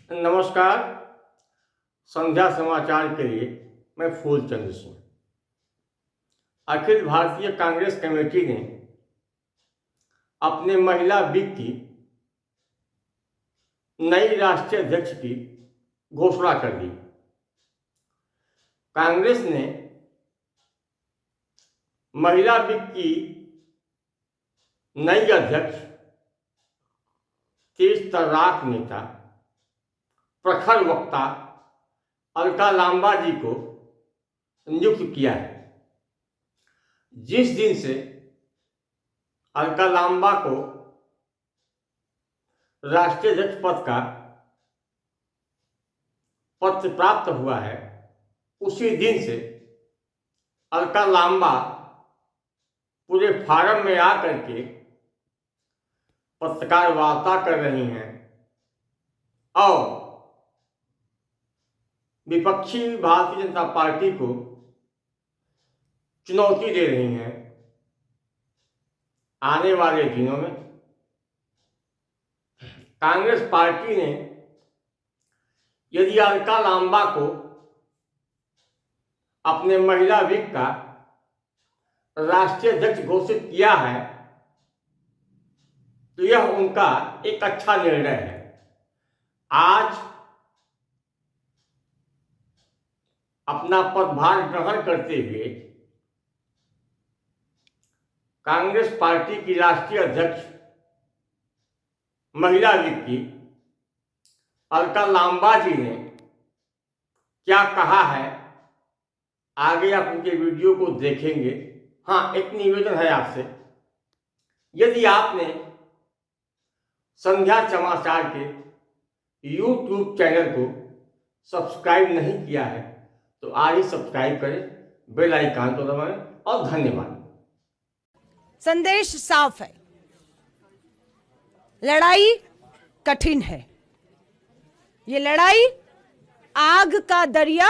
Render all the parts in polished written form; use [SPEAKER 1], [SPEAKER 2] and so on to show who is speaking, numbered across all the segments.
[SPEAKER 1] नमस्कार। संध्या समाचार के लिए मैं फूलचंद सिंह। अखिल भारतीय कांग्रेस कमेटी ने अपने महिला विंग की नई राष्ट्रीय अध्यक्ष की घोषणा कर दी। कांग्रेस ने महिला विंग की नई अध्यक्ष तेज तर्राक नेता, प्रखर वक्ता अलका लांबा जी को नियुक्त किया है। जिस दिन से अलका लांबा को राष्ट्रीय अध्यक्ष पद का पत्र प्राप्त हुआ है, उसी दिन से अलका लांबा पूरे फारम में आकर के पत्रकार वार्ता कर रही हैं और विपक्षी भारतीय जनता पार्टी को चुनौती दे रही हैं। आने वाले दिनों में कांग्रेस पार्टी ने यदि अलका लांबा को अपने महिला विंग का राष्ट्रीय अध्यक्ष घोषित किया है तो यह उनका एक अच्छा निर्णय है। आज अपना पदभार ग्रहण करते हुए कांग्रेस पार्टी की राष्ट्रीय अध्यक्ष महिला विंग की अलका लांबा जी ने क्या कहा है, आगे आप उनके वीडियो को देखेंगे। हाँ, एक निवेदन है आपसे, यदि आपने संध्या समाचार के YouTube चैनल को सब्सक्राइब नहीं किया है तो आज ही सब्सक्राइब करें, बेल आइकन को दबाएं और धन्यवाद।
[SPEAKER 2] संदेश साफ है, लड़ाई कठिन है। ये लड़ाई आग का दरिया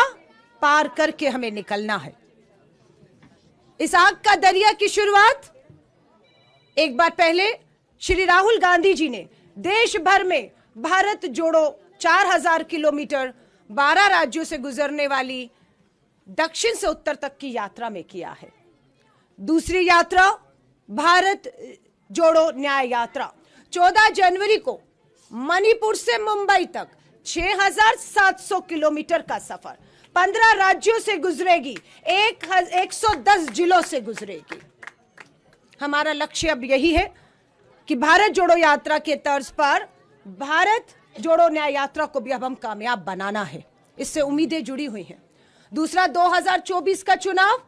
[SPEAKER 2] पार करके हमें निकलना है। इस आग का दरिया की शुरुआत एक बार पहले श्री राहुल गांधी जी ने देश भर में भारत जोड़ो 4000 किलोमीटर 12 राज्यों से गुजरने वाली दक्षिण से उत्तर तक की यात्रा में किया है। दूसरी यात्रा भारत जोड़ो न्याय यात्रा 14 जनवरी को मणिपुर से मुंबई तक 6700 किलोमीटर का सफर 15 राज्यों से गुजरेगी, 110 जिलों से गुजरेगी। हमारा लक्ष्य अब यही है कि भारत जोड़ो यात्रा के तर्ज पर भारत जोड़ो न्याय यात्रा को भी अब हम कामयाब बनाना है। इससे उम्मीदें जुड़ी हुई हैं। दूसरा, 2024 का चुनाव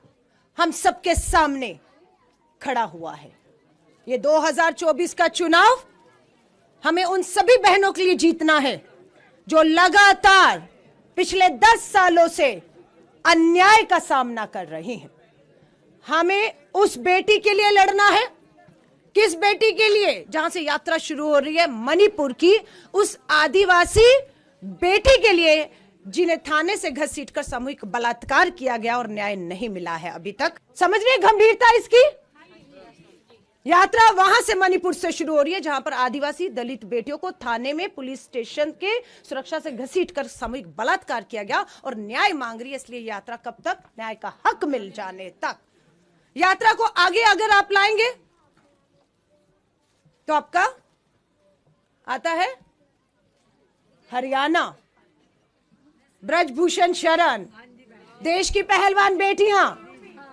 [SPEAKER 2] हम सबके सामने खड़ा हुआ है। ये 2024 का चुनाव हमें उन सभी बहनों के लिए जीतना है जो लगातार पिछले 10 सालों से अन्याय का सामना कर रही हैं। हमें उस बेटी के लिए लड़ना है। किस बेटी के लिए? जहां से यात्रा शुरू हो रही है, मणिपुर की उस आदिवासी बेटी के लिए जिन्हें थाने से घसीटकर सामूहिक बलात्कार किया गया और न्याय नहीं मिला है अभी तक। समझ रहे गंभीरता इसकी? यात्रा वहां से मणिपुर से शुरू हो रही है जहां पर आदिवासी दलित बेटियों को थाने में पुलिस स्टेशन के सुरक्षा से घसीटकर सामूहिक बलात्कार किया गया और न्याय मांग रही है। इसलिए यात्रा कब तक? न्याय का हक मिल जाने तक। यात्रा को आगे अगर आप लाएंगे तो आपका आता है हरियाणा, ब्रजभूषण शरण, देश की पहलवान बेटियां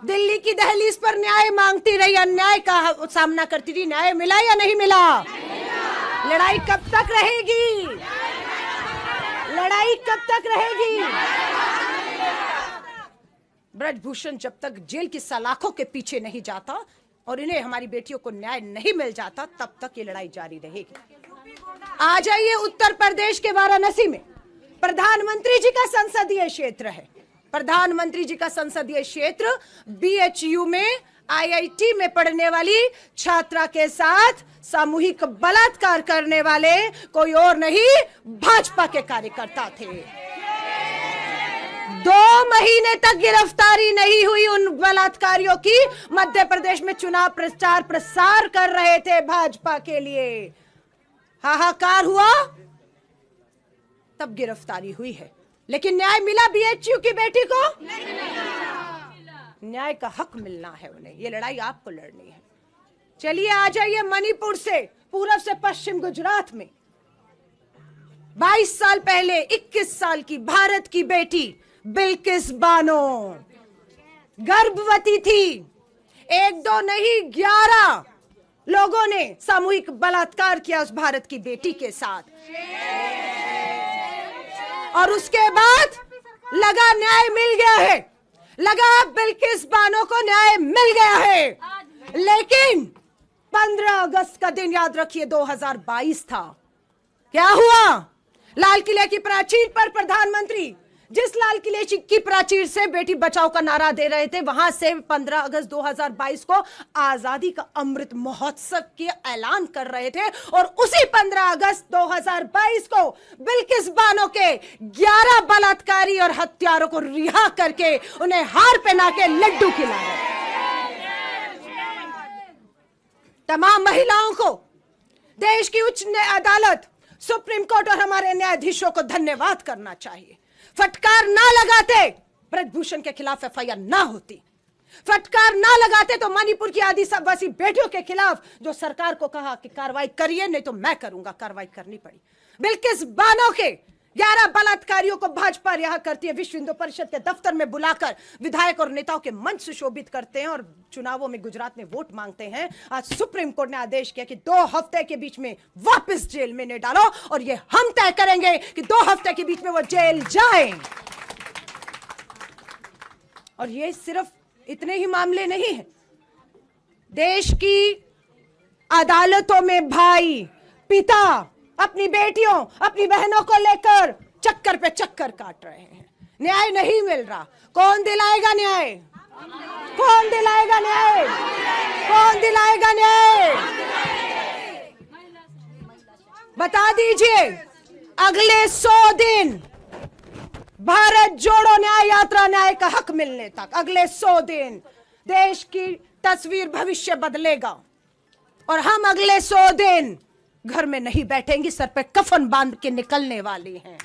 [SPEAKER 2] दिल्ली की दहलीज पर न्याय मांगती रही, अन्याय का सामना करती रही। न्याय मिला या नहीं मिला? लड़ाई कब तक रहेगी? लड़ाई कब तक रहेगी? ब्रजभूषण जब तक जेल की सलाखों के पीछे नहीं जाता और इन्हें, हमारी बेटियों को न्याय नहीं मिल जाता, तब तक ये लड़ाई जारी रहेगी। आ जाइए उत्तर प्रदेश के वाराणसी में प्रधानमंत्री जी का संसदीय क्षेत्र है। प्रधानमंत्री जी का संसदीय क्षेत्र BHU में IIT में पढ़ने वाली छात्रा के साथ सामूहिक बलात्कार करने वाले कोई और नहीं, भाजपा के कार्यकर्ता थे। 2 महीने तक गिरफ्तारी नहीं हुई उन बलात्कारियों की। मध्य प्रदेश में चुनाव प्रचार प्रसार कर रहे थे भाजपा के लिए। हाहाकार हुआ। तब गिरफ्तारी हुई है, लेकिन न्याय मिला बीएचयू की बेटी को? न्याय का हक मिलना है उन्हें। ये लड़ाई आपको लड़नी है। चलिए आ जाइए मणिपुर से पूरब से पश्चिम गुजरात में। 22 साल पहले 21 साल की भारत की बेटी बिल्किस बानो गर्भवती थी। 1-2 नहीं 11 लोगों ने सामूहिक बलात्कार किया उस भारत की बेटी के साथ, और उसके बाद लगा न्याय मिल गया है, लगा बिल्किस बानो को न्याय मिल गया है। लेकिन 15 अगस्त का दिन याद रखिए 2022 था। क्या हुआ? लाल किले की प्राचीर पर प्रधानमंत्री जिस लाल किले की प्राचीर से बेटी बचाओ का नारा दे रहे थे, वहां से 15 अगस्त 2022 को आजादी का अमृत महोत्सव के ऐलान कर रहे थे, और उसी 15 अगस्त 2022 को बिल्किस बानो के 11 बलात्कारी और हत्यारों को रिहा करके उन्हें हार पहना के लड्डू खिला रहे। तमाम महिलाओं को देश की उच्च अदालत, सुप्रीम कोर्ट और हमारे न्यायाधीशों को धन्यवाद करना चाहिए। फटकार ना लगाते ब्रजभूषण के खिलाफ एफआईआर ना होती, फटकार ना लगाते तो मणिपुर की आदिवासी बेटियों के खिलाफ जो सरकार को कहा कि कार्रवाई करिए, नहीं तो मैं करूंगा, कार्रवाई करनी पड़ी। बिल्किस बानो के 11 बलात्कारियों को भाजपा रिहा करती है, विश्व हिंदू परिषद के दफ्तर में बुलाकर विधायक और नेताओं के मंच सुशोभित करते हैं और चुनावों में गुजरात में वोट मांगते हैं। आज सुप्रीम कोर्ट ने आदेश किया कि 2 हफ्ते के बीच में वापस जेल में न डालो, और ये हम तय करेंगे कि 2 हफ्ते के बीच में वो जेल जाए। और ये सिर्फ इतने ही मामले नहीं है, देश की अदालतों में भाई पिता अपनी बेटियों, अपनी बहनों को लेकर चक्कर पे चक्कर काट रहे हैं। न्याय नहीं मिल रहा। कौन दिलाएगा न्याय? कौन दिलाएगा न्याय? कौन दिलाएगा न्याय? बता दीजिए। अगले 100 दिन भारत जोड़ो न्याय यात्रा, न्याय का हक मिलने तक अगले 100 दिन देश की तस्वीर, भविष्य बदलेगा, और हम अगले 100 दिन घर में नहीं बैठेंगे, सर पे कफन बांध के निकलने वाली हैं।